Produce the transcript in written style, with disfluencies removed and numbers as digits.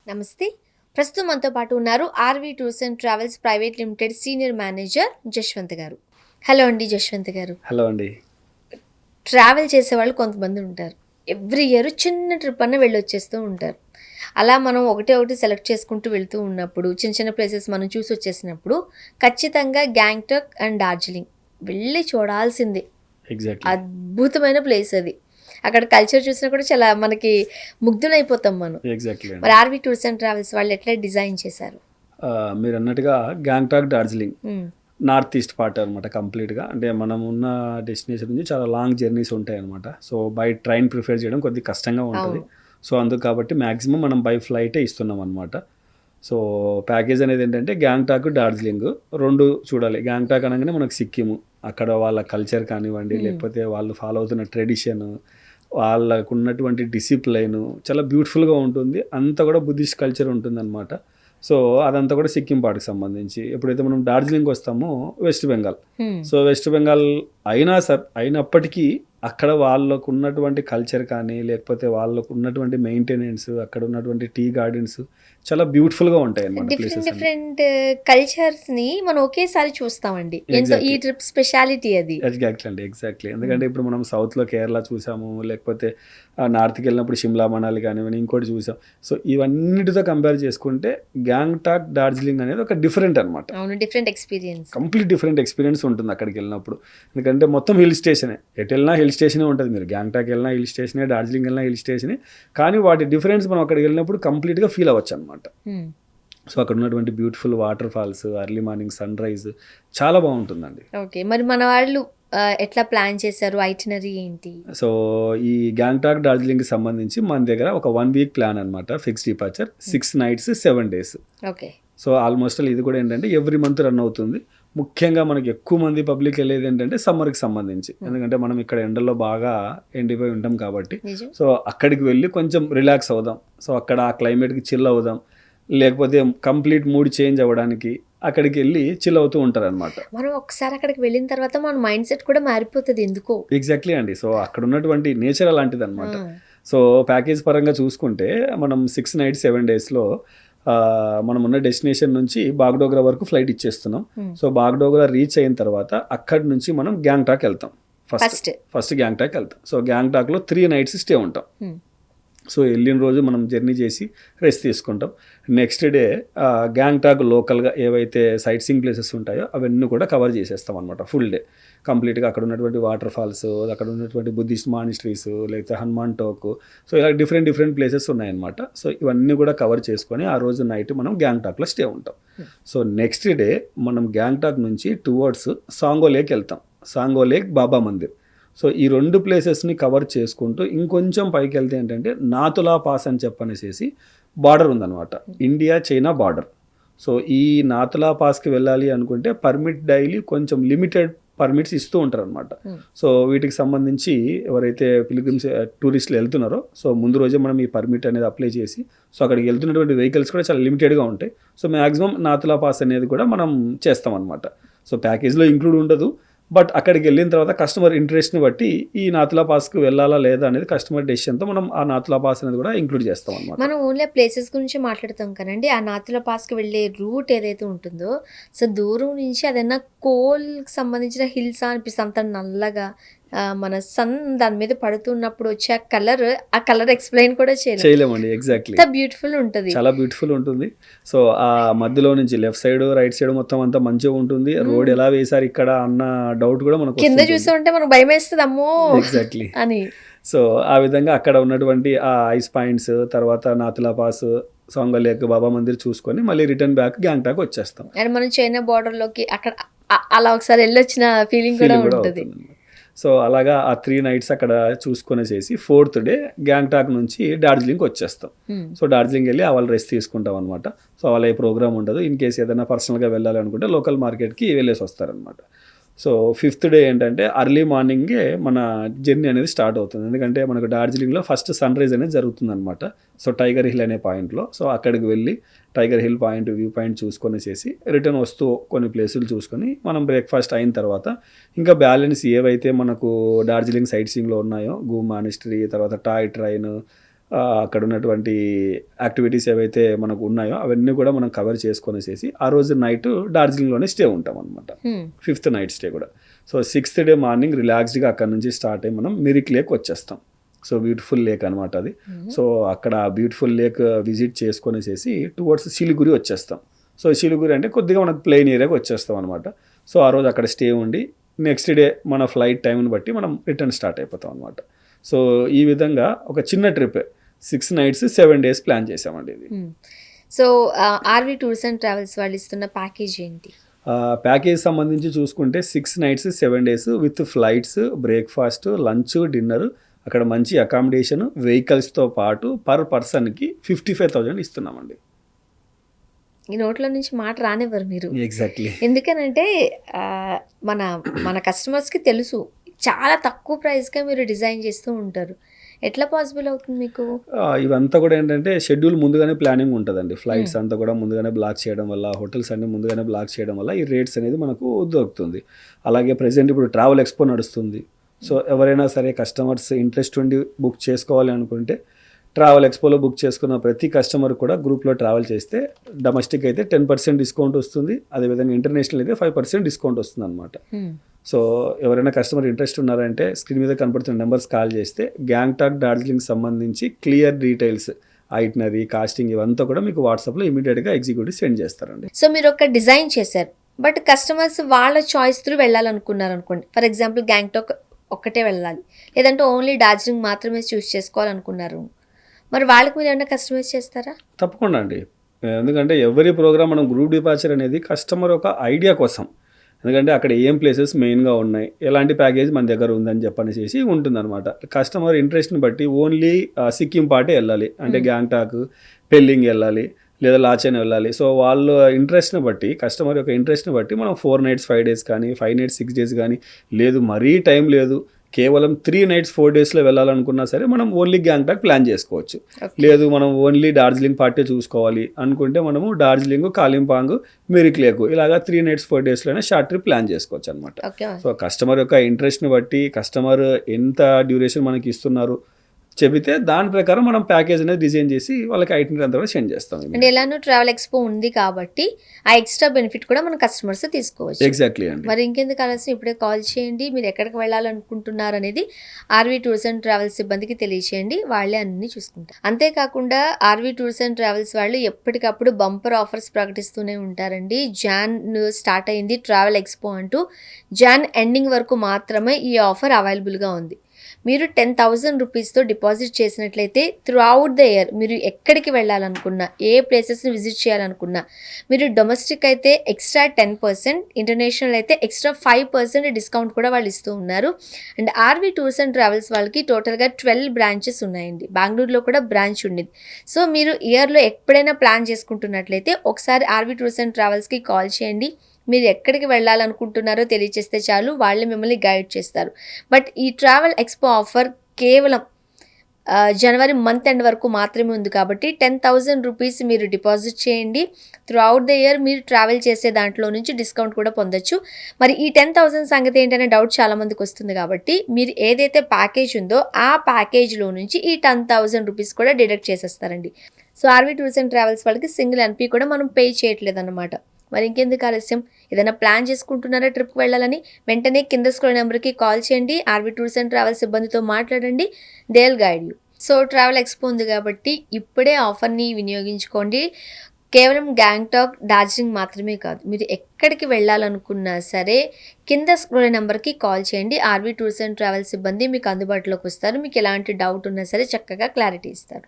నమస్తే. ప్రస్తుతం మనతో పాటు ఉన్నారు RV tours and travels private limited senior manager Jashwant గారు. హలో అండి జశ్వంత్ గారు. హలో అండి. ట్రావెల్ చేసేవాళ్ళు కొంతమంది ఉంటారు. ఎవ్రీ ఇయర్ చిన్న ట్రిప్ అన్న వెళ్ళొచ్చేస్తూ ఉంటారు. అలా మనం ఒకటే ఒకటి సెలెక్ట్ చేసుకుంటూ వెళ్తూ ఉన్నప్పుడు చిన్న చిన్న ప్లేసెస్ మనం చూసి వచ్చేసినప్పుడు ఖచ్చితంగా గ్యాంగ్టాక్ అండ్ డార్జిలింగ్ వెళ్ళి చూడాల్సిందే. ఎగ్జాక్ట్‌లీ. అద్భుతమైన ప్లేస్ అది. అక్కడ కల్చర్ చూసినా కూడా చాలా మనకి ముగ్ధులైపోతాం మనం. ఎగ్జాక్ట్‌లీ మరి అండి. ఆర్‌వి టూర్స్ అండ్ ట్రావెల్స్ వాళ్ళు ఎట్లా డిజైన్ చేశారు? మీరన్నట్టుగా గ్యాంగ్టాక్, డార్జిలింగ్ హ్మ్. నార్త్ ఈస్ట్ పార్ట్ అనమాట కంప్లీట్‌గా. అంటే మనం ఉన్న డెస్టినేషన్ నుంచి చాలా లాంగ్ జర్నీస్ ఉంటాయన్నమాట. సో, బై ట్రైన్ ప్రిఫర్ చేయడం కొద్దిగా కష్టంగా ఉంటది. అవును. సో, అందుకు కాబట్టి మాక్సిమం మనం బై ఫ్లైటే ఇస్తున్నాం అనమాట. సో, ప్యాకేజ్ అనేది ఏంటంటే గ్యాంగ్టాక్, డార్జిలింగ్ 2 చూడాలి. గ్యాంగ్టాక్ అనగానే మనకు సిక్కిము. అక్కడ వాళ్ళ కల్చర్ కానివ్వండి, హ్మ్. లేకపోతే వాళ్ళు ఫాలో అవుతున్న ట్రెడిషన్, వాళ్ళకున్నటువంటి డిసిప్లైన్ చాలా బ్యూటిఫుల్‌గా ఉంటుంది. అంతా కూడా బుద్ధిస్ట్ కల్చర్ ఉంటుందన్నమాట. సో, అదంతా కూడా సిక్కిం పార్ట్‌కి సంబంధించి. ఎప్పుడైతే మనం డార్జిలింగ్ వస్తామో వెస్ట్ బెంగాల్. హ్మ్. సో, వెస్ట్ బెంగాల్ అయినప్పటికీ అక్కడ వాళ్ళకున్నటువంటి కల్చర్ కానీ, లేకపోతే వాళ్ళకున్నటువంటి మెయింటెనెన్స్, అక్కడ ఉన్నటువంటి టీ గార్డెన్స్ చాలా బ్యూటిఫుల్‌గా ఉంటాయన్నమాట డిఫరెంట్ ప్లేసెస్ అన్నీ. డిఫరెంట్ కల్చర్స్‌ని మనం ఒకేసారి చూస్తామండి. ఎంతో ఈ ఎగ్జాక్ట్‌లీ. ట్రిప్ స్పెషాలిటీ అది. ఎగ్జాక్ట్‌లీ అండి. ఎగ్జాక్ట్‌లీ. హ్మ్. ఎందుకంటే ఇప్పుడు మనం సౌత్‌లో కేరళ చూసాము. లేకపోతే నార్త్‌కెళ్ళినప్పుడు షిమ్లా, మనాలి కానివ్వండి, ఇంకోటి చూసాం. సో, ఇవన్నిటితో కంపేర్ చేసుకుంటే గ్యాంగ్టాక్, డార్జిలింగ్ అనేది ఒక డిఫరెంట్ అనమాట. అవును. Different experience. Complete different experience ఉంటుంది అక్కడికెళ్ళినప్పుడు. ఎందుకంటే మొత్తం హిల్ స్టేషనే. ఎటెళ్ళినా హిల్ స్టేషనే ఉంటది. మీరు గ్యాంగ్టాక్ ఎళ్ళినా హిల్ స్టేషనే, డార్జిలింగ్ ఎళ్ళినా హిల్ స్టేషనే. కానీ వాటి డిఫరెన్స్ మనం అక్కడికెళ్ళినప్పుడు కంప్లీట్‌గా ఫీల్ అవ్వచ్చనమాట. హ్మ్. సో, అక్కడ ఉన్నటువంటి beautiful water falls, early morning sunrise చాలా బావుంటుందండి. ఓకే. మరి మన వాళ్ళు ఎట్లా ప్లాన్ చేశారు? ఐటినరీ ఏంటి? సో, ఈ గ్యాంగ్టాక్, డార్జిలింగ్‌కి సంబంధించి మన దగ్గర ఒక 1 వీక్ ప్లాన్ అనమాట. Fixed departure. హ్మ్. 6 nights, 7 days. Okay. So, almost ఇది కూడా ఏంటంటే ఎవ్రీ మంత్ రన్ అవుతుంది. ముఖ్యంగా మనకి ఎక్కువ మంది పబ్లిక్ వెళ్ళేది ఏంటంటే సమ్మర్‌కి సంబంధించి. ఎందుకంటే మనం ఇక్కడ ఎండల్లో బాగా ఎండిపోయి ఉంటాం కాబట్టి. నిజం. సో, అక్కడికి వెళ్ళి కొంచెం రిలాక్స్ అవుదాం. సో, అక్కడ ఆ క్లైమేట్‌కి చిల్ అవుదాం. లేకపోతే కంప్లీట్ మూడ్ చేంజ్ అవ్వడానికి అక్కడికెళ్ళి చిల్ అవుతూ ఉంటారనమాట. మనం ఒకసారి అక్కడికి వెళ్ళిన తర్వాత మన మైండ్ సెట్ కూడా మారిపోతది ఎందుకో. ఎగ్జాక్ట్‌లీ అండి. సో, అక్కడ ఉన్నటువంటి నేచర్ అలాంటిదనమాట. ఆ! సో, ప్యాకేజ్ పరంగా చూసుకుంటే మనం 6 నైట్స్, 7 డేస్‌లో మనమున్న డెస్టినేషన్ నుంచి బాగ్‌డోగ్రా వరకు ఫ్లైట్ ఇచ్చేస్తున్నాం. హ్మ్. సో, బాగ్‌డోగ్రా రీచ్ అయిన తర్వాత అక్కడి నుంచి మనం గ్యాంగ్టాక్ ఎళ్తాం. ఫస్ట్. ఫస్ట్ గ్యాంగ్టాక్ ఎళ్తాం. సో, గ్యాంగ్టాక్‌లో 3 నైట్స్ స్టే ఉంటాం. హ్మ్. సో, వెళ్ళిన రోజు మనం జర్నీ చేసి రెస్ట్ తీసుకుంటాం. నెక్స్ట్ డే గ్యాంగ్టాక్ లోకల్‌గా ఏవైతే సైట్ సీయింగ్ ప్లేసెస్ ఉంటాయో అవన్నీ కూడా కవర్ చేసేస్తాం అనమాట ఫుల్ డే. కంప్లీట్‌గా అక్కడ ఉన్నటువంటి వాటర్ ఫాల్స్, అక్కడ ఉన్నటువంటి బుద్ధిస్ట్ మానిస్ట్రీస్, లేకపోతే హనుమాన్ టోకు, సో, ఇలా డిఫరెంట్ డిఫరెంట్ ప్లేసెస్ ఉన్నాయన్నమాట. సో, ఇవన్నీ కూడా కవర్ చేసుకొని ఆ రోజు నైట్ మనం గ్యాంగ్టాక్‌లో స్టే ఉంటాం. సో, నెక్స్ట్ డే మనం గ్యాంగ్టాక్ నుంచి టువర్డ్స్ సాంగో లేక్ వెళ్తాం. సాంగో లేక్, బాబా మందిర్. సో, ఈ 2 ప్లేసెస్‌ని కవర్ చేసుకుంటూ ఇంకొంచెం పైకెళ్తే ఏంటంటే నాతులా పాస్ అని చెప్పనేసేసి బార్డర్ ఉందనమాట. India, China border. సో, ఈ నాతులా పాస్‌కి వెళ్ళాలి అనుకుంటే పర్మిట్ డైలీ కొంచెం లిమిటెడ్ పర్మిట్స్ ఇస్తూ ఉంటారనమాట. హ్మ్. సో, వీటికి సంబంధించి ఎవరైతే పిల్గ్రిమ్స్ టూరిస్టులు వెళ్తున్నారో సో, ముందు రోజే మనం ఈ పర్మిట్ అనేది అప్లై చేసి సో, అక్కడికి వెళ్తున్నటువంటి వెహికల్స్ కూడా చాలా లిమిటెడ్‌గా ఉంటాయి. సో, మాక్సిమం నాతులా పాస్ అనేది కూడా మనం చేస్తామనమాట. సో, ప్యాకేజ్‌లో ఇంక్లూడ్ ఉండదు. బట్ అక్కడికి వెళ్ళిన తర్వాత కస్టమర్ ఇంట్రెస్ట్‌ని బట్టి ఈ నాతులా పాస్‌కి వెళ్ళాలా లేదా అనేది కస్టమర్ డెసిషన్‌తో మనం ఆ నాతులా పాస్ అనేది కూడా ఇంక్లూడ్ చేస్తామనమాట. మనం ఓన్లీ ఆ ప్లేసెస్ గురించి మాట్లాడతాం కానండి. ఆ నాతుల పాస్‌కి వెళ్ళే రూట్ ఏదైతే ఉంటుందో, సో, దూరం నుంచి అదేమన్నా కోల్‌కి సంబంధించిన హిల్సా అనిపిస్తది. అంత నల్లగా మన సన్ దాని మీద పడుతున్నప్పుడు వచ్చే ఆ కలర్ ఎక్స్‌ప్లెయిన్ కూడా చేయలేం. చేయలేమండి. ఎగ్జాక్ట్‌లీ. ఎంత బ్యూటిఫుల్ ఉంటది. చాలా బ్యూటిఫుల్ ఉంటుంది. సో, ఆ మధ్యలో నుంచి లెఫ్ట్ సైడ్, రైట్ సైడ్ మొత్తం అంతా మంచిగా ఉంటుంది. రోడ్ హ్మ్. ఎలా వేశారు ఇక్కడ అన్న డౌట్ కూడా మనకు కింద వస్తుంటుంది. చూస్తూ ఉంటే మనకు భయమేస్తది అమ్మో! ఎగ్జాక్ట్‌లీ. అని. సో, ఆ విధంగా అక్కడ ఉన్నటువంటి ఆ ఐస్ పాయింట్స్, తర్వాత నాతులా పాస్, సాంగో లేక్, బాబా మందిర్ చూసుకొని మళ్ళీ రిటర్న్ బ్యాక్ గ్యాంగ్టాక్ వచ్చేస్తాం. అండ్ మనం చైనా బోర్డర్‌లోకి అక్కడ అలా ఒకసారి ఎళ్ళొచ్చిన ఫీలింగ్ కూడా ఫీలింగ్ కూడా ఉంటది. అవుతుందన్నమాట. సో, అలాగా ఆ 3 నైట్స్ అక్కడ చూసుకొనేసేసి ఫోర్త్ డే గ్యాంగ్టాక్ నుంచి డార్జిలింగ్‌కి వచ్చేస్తాం. హ్మ్. సో, డార్జిలింగ్ వెళ్ళి వాళ్ళు రెస్ట్ తీసుకుంటాం అనమాట. సో, వాళ్ళ ఏ ప్రోగ్రామ్ ఉండదు. ఇన్ కేస్ ఏదైనా పర్సనల్‌గా వెళ్ళాలనుకుంటే లోకల్ మార్కెట్‌కి వెళ్ళేసి వస్తారనమాట. సో, ఫిఫ్త్ డే ఏంటంటే ఎర్లీ మార్నింగే మన జర్నీ అనేది స్టార్ట్ అవుతుంది. ఎందుకంటే మనకు డార్జిలింగ్‌లో ఫస్ట్ సన్‌రైజ్ అనేది జరుగుతుందనమాట. సో, టైగర్ హిల్ అనే పాయింట్‌లో. సో, అక్కడికి వెళ్ళి Tiger Hill point, view point చూసుకొనేసేసి రిటర్న్ వస్తూ కొన్ని ప్లేసులు చూసుకొని మనం బ్రేక్‌ఫాస్ట్ అయిన తర్వాత ఇంకా బ్యాలెన్స్ ఏవైతే మనకు డార్జిలింగ్ సైట్ సీయింగ్‌లో ఉన్నాయో గూ మానిస్టరీ, తర్వాత టాయ్ ట్రైన్, అక్కడ ఉన్నటువంటి యాక్టివిటీస్ ఏవైతే మనకు ఉన్నాయో అవన్నీ కూడా మనం కవర్ చేసుకొనేసేసి ఆ రోజు నైట్ డార్జిలింగ్లోనే స్టే ఉంటాం అనమాట. 5th నైట్ స్టే కూడా. సో 6th డే మార్నింగ్ రిలాక్స్డ్గా అక్కడ నుంచి స్టార్ట్ అయ్యి మనం మిరిక్ లేక్ వచ్చేస్తాం. సో బ్యూటిఫుల్ లేక్ అనమాట అది. సో అక్కడ బ్యూటిఫుల్ లేక్ విజిట్ చేసుకొనేసేసి టువర్డ్స్ సిలిగురి వచ్చేస్తాం. సో సిలిగురి అంటే కొద్దిగా మనకు ప్లెయిన్ ఏరియాకి వచ్చేస్తాం అనమాట. సో ఆ రోజు అక్కడ స్టే ఉండి నెక్స్ట్ డే మన ఫ్లైట్ టైంని బట్టి మనం రిటర్న్ స్టార్ట్ అయిపోతాం అనమాట. సో ఈ విధంగా ఒక చిన్న ట్రిప్ 6 nights 7 days ప్లాన్ చేసామండి ఇది. So RV tours and travels వాళ్ళు ఇస్తున్న ప్యాకేజ్ ఏంటి? ప్యాకేజ్ సంబంధించి చూసుకుంటే 6 nights 7 days with flights, breakfast, lunch, dinner, అక్కడ మంచి అకామిడేషన్, వెహికల్స్తో పాటు పర్ పర్సన్కి 55,000 ఇస్తున్నామండి. ఈ నోట్లో నుంచి మాట రానివ్వరు మీరు. ఎగ్జాక్ట్లీ. ఎందుకనంటే మన మన కస్టమర్స్కి తెలుసు చాలా తక్కువ ప్రైస్గా మీరు డిజైన్ చేస్తూ ఉంటారు. ఎట్లా పాసిబుల్ అవుతుంది మీకు? ఇవంతా కూడా ఏంటంటే షెడ్యూల్ ముందుగానే ప్లానింగ్ ఉంటుందండి. ఫ్లైట్స్ అంతా కూడా ముందుగానే బ్లాక్ చేయడం వల్ల, హోటల్స్ అన్ని ముందుగానే బ్లాక్ చేయడం వల్ల ఈ రేట్స్ అనేది మనకు దొరుకుతుంది. అలాగే ప్రజెంట్ ఇప్పుడు ట్రావెల్ ఎక్స్పో నడుస్తుంది. సో ఎవరైనా సరే కస్టమర్స్ ఇంట్రెస్ట్ ఉండి బుక్ చేసుకోవాలి అనుకుంటే ట్రావెల్ ఎక్స్పోలో బుక్ చేసుకున్న ప్రతి కస్టమర్ కూడా గ్రూప్లో ట్రావెల్ చేస్తే డొమెస్టిక్ అయితే 10% డిస్కౌంట్ వస్తుంది. అదేవిధంగా ఇంటర్నేషనల్ అయితే 5% డిస్కౌంట్ వస్తుంది అనమాట. సో ఎవరైనా కస్టమర్ ఇంట్రెస్ట్ ఉన్నారంటే స్క్రీన్ మీద కనపడుతున్న నెంబర్స్ కాల్ చేస్తే గ్యాంగ్టాక్ డార్జిలింగ్ సంబంధించి క్లియర్ డీటెయిల్స్, ఐటనరీ, కాస్టింగ్ ఇవంతా కూడా మీకు వాట్సాప్లో ఇమీడియట్గా ఎగ్జిక్యూటివ్ సెండ్ చేస్తారండి. సో మీరు ఒక డిజైన్ చేశారు, బట్ కస్టమర్స్ వాళ్ళ చాయిస్ త్రూ వెళ్ళాలనుకున్నారు అనుకోండి. ఫర్ ఎగ్జాంపుల్ గ్యాంగ్టాక్ ఒక్కటే వెళ్ళాలి, లేదంటే ఓన్లీ డార్జిలింగ్ మాత్రమే చూస్ చేసుకోవాలనుకున్నారు, మరి వాళ్ళకి మీరు ఏమైనా కస్టమైజ్ చేస్తారా? తప్పకుండా అండి. ఎందుకంటే ఎవరి ప్రోగ్రామ్ మనం గ్రూప్ డిపార్చర్ అనేది కస్టమర్ ఒక ఐడియా కోసం. ఎందుకంటే అక్కడ ఏం ప్లేసెస్ మెయిన్గా ఉన్నాయి, ఎలాంటి ప్యాకేజ్ మన దగ్గర ఉందని చెప్పనేసి ఉంటుందన్నమాట. కస్టమర్ ఇంట్రెస్ట్ని బట్టి ఓన్లీ సిక్కిం పార్టీ వెళ్ళాలి అంటే గ్యాంగ్టాక్, పెల్లింగ్ వెళ్ళాలి, లేదా లాచెన్ వెళ్ళాలి. సో వాళ్ళ ఇంట్రెస్ట్ని బట్టి, కస్టమర్ యొక్క ఇంట్రెస్ట్ని బట్టి మనం 4 nights 5 days కానీ, 5 nights 6 days కానీ, లేదు మరీ టైం లేదు కేవలం 3 nights 4 daysలో వెళ్ళాలనుకున్నా సరే మనం ఓన్లీ గ్యాంగ్టాక్ ప్లాన్ చేసుకోవచ్చు. లేదు మనం ఓన్లీ డార్జిలింగ్ పార్టీ చూసుకోవాలి అనుకుంటే మనము డార్జిలింగ్, కాలింపాంగ్, మిరిక్ లేక్ ఇలాగా 3 nights 4 daysలోనే షార్ట్ ట్రిప్ ప్లాన్ చేసుకోవచ్చు అనమాట. సో కస్టమర్ యొక్క ఇంట్రెస్ట్ని బట్టి, కస్టమర్ ఎంత డ్యూరేషన్ మనకి ఇస్తున్నారు చెబితే దాని ప్రకారం మనం ప్యాకేజ్ అనేది డిజైన్ చేసి వాళ్ళకి ఐటనరీ అంతా కూడా సెండ్ చేస్తాం. అండ్ ఎలానో ట్రావెల్ ఎక్స్పో ఉంది కాబట్టి ఆ ఎక్స్ట్రా బెనిఫిట్ కూడా మన కస్టమర్స్ తీసుకోవచ్చు. ఎగ్జాక్ట్లీ అండి. మరి ఇంకెందుకు ఆలస్యం, ఇప్పుడే కాల్ చేయండి. మీరు ఎక్కడికి వెళ్ళాలనుకుంటున్నారు అనేది ఆర్వి టూర్స్ అండ్ ట్రావెల్స్ సిబ్బందికి తెలియచేయండి, వాళ్ళే అన్ని చూసుకుంటారు. అంతేకాకుండా ఆర్వి టూర్స్ అండ్ ట్రావెల్స్ వాళ్ళు ఎప్పటికప్పుడు బంపర్ ఆఫర్స్ ప్రకటిస్తూనే ఉంటారండి. జాన్ స్టార్ట్ అయింది ట్రావెల్ ఎక్స్పో అంటూ, జాన్ ఎండింగ్ వరకు మాత్రమే ఈ ఆఫర్ అవైలబుల్గా ఉంది. మీరు 10,000 రూపీస్తో డిపాజిట్ చేసినట్లయితే త్రూ అవుట్ ద ఇయర్ మీరు ఎక్కడికి వెళ్ళాలనుకున్నా, ఏ ప్లేసెస్ని విజిట్ చేయాలనుకున్నా, మీరు డొమెస్టిక్ అయితే ఎక్స్ట్రా 10%, ఇంటర్నేషనల్ అయితే ఎక్స్ట్రా 5% డిస్కౌంట్ కూడా వాళ్ళు ఇస్తూ ఉన్నారు. And RV tours and travels వాళ్ళకి టోటల్గా 12 బ్రాంచెస్ ఉన్నాయండి. బెంగళూరులో కూడా బ్రాంచ్ ఉండేది. సో మీరు ఇయర్లో ఎప్పుడైనా ప్లాన్ చేసుకుంటున్నట్లయితే ఒకసారి ఆర్వి టూర్స్ అండ్ ట్రావెల్స్కి కాల్ చేయండి. మీరు ఎక్కడికి వెళ్ళాలనుకుంటున్నారో తెలియచేస్తే చాలు, వాళ్ళే మిమ్మల్ని గైడ్ చేస్తారు. బట్ ఈ ట్రావెల్ ఎక్స్పో ఆఫర్ కేవలం జనవరి మంత్ ఎండ్ వరకు మాత్రమే ఉంది కాబట్టి 10,000 రూపీస్ మీరు డిపాజిట్ చేయండి. త్రూ అవుట్ ద ఇయర్ మీరు ట్రావెల్ చేసే దాంట్లో నుంచి డిస్కౌంట్ కూడా పొందొచ్చు. మరి ఈ 10,000 సంగతి ఏంటనే డౌట్ చాలామందికి వస్తుంది కాబట్టి మీరు ఏదైతే ప్యాకేజ్ ఉందో ఆ ప్యాకేజ్లో నుంచి ఈ 10,000 రూపీస్ కూడా డిడక్ట్ చేసేస్తారండి. So RV tours and travels వాళ్ళకి సింగిల్ ఎన్పీ కూడా మనం పే చేయట్లేదు అనమాట. మరి ఇంకెందుకు ఆలస్యం, ఏదైనా ప్లాన్ చేసుకుంటున్నారా ట్రిప్కి వెళ్ళాలని, వెంటనే కింద స్క్రోల్ నెంబర్కి కాల్ చేయండి. ఆర్వి టూర్స్ అండ్ ట్రావెల్స్ సిబ్బందితో మాట్లాడండి, they will guide you. So travel expo ఉంది కాబట్టి ఇప్పుడే ఆఫర్ని వినియోగించుకోండి. కేవలం గ్యాంగ్టాక్, డార్జిలింగ్ మాత్రమే కాదు, మీరు ఎక్కడికి వెళ్ళాలనుకున్నా సరే కింద స్క్రోల్ నెంబర్కి కాల్ చేయండి. ఆర్వి టూర్స్ అండ్ ట్రావెల్స్ సిబ్బంది మీకు అందుబాటులోకి వస్తారు. మీకు ఎలాంటి డౌట్ ఉన్నా సరే చక్కగా క్లారిటీ ఇస్తారు.